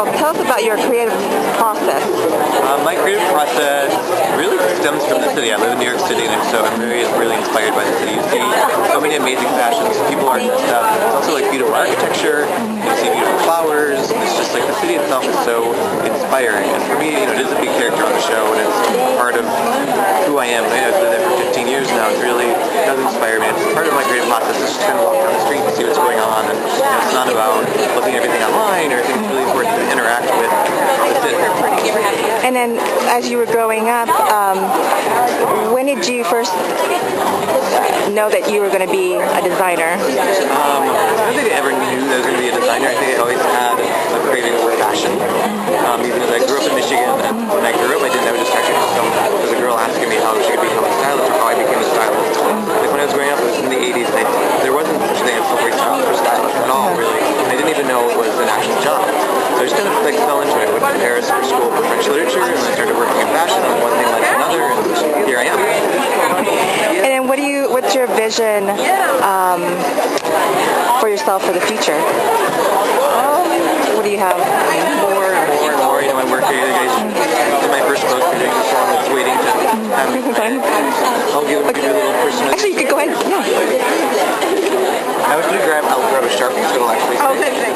So tell us about your creative process. My creative process really stems from the city. I live in New York City, and so I'm really inspired by the city. You see so many amazing fashions, people art and stuff. It's also like beautiful architecture. You see beautiful flowers. And it's just like the city itself is so inspiring. And for me, it is a big character on the show, and it's part of who I am. I've lived there for 15 years now. It really does inspire me. It's part of my creative process is just kind of walk down the street and see what's going on. And it's not about looking at everything online or anything. It's really important to interact with the city. And then, as you were growing up, when did you first know that you were going to be a designer? I don't think I ever knew that I was going to be a designer. I think I always had a craving for fashion. Even as I grew up in Michigan, and when I grew up, I didn't have a distraction from there was a girl asking me how she could become a stylist or how I became a stylist. Like when I was growing up, it was in the 80s, and there wasn't such a thing as corporate job for stylists at all, really. I didn't even know it was an actual job. So I just kind of like fell into it. I went to Paris for school for French literature, and I started working in fashion, and one thing led to another, and here I am. And then what's your vision for yourself for the future? What do you have? More and more. My work here, in my first book, doing this one, it's waiting to have I'll give a little personal. Actually, you could go ahead. Yeah. I was going to grab a Sharpie tool, actually. Oh, okay.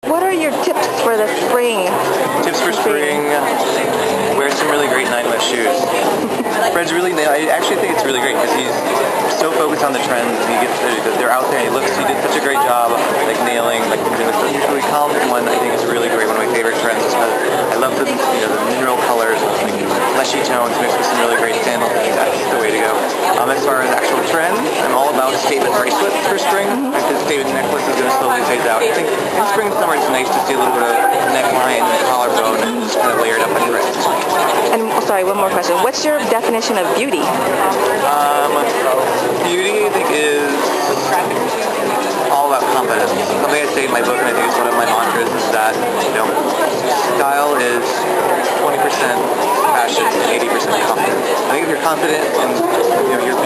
What are your tips for the spring? Tips for spring: wear some really great Nine-West shoes. Fred's I actually think it's really great because he's so focused on the trends, and they're out there, and he did such a great job, like nailing, like the usually common one. I think is really great. One of my favorite trends is I love the mineral colors, like fleshy tones mixed with some really great sandals. I think that's the way to go. As far as actual trends, I'm all about statement bracelets for spring. I think the statement necklace is going to slowly phase out. I think in spring and summer it's nice to see a little bit of neckline and collarbone and just kind of layered up on your wrist. And sorry, one more question. What's your definition of beauty? Beauty, I think, is all about confidence. Something I say in my book, and I think it's one of my mantras, is that style is 20% passion and 80% confidence. I think if you're confident in your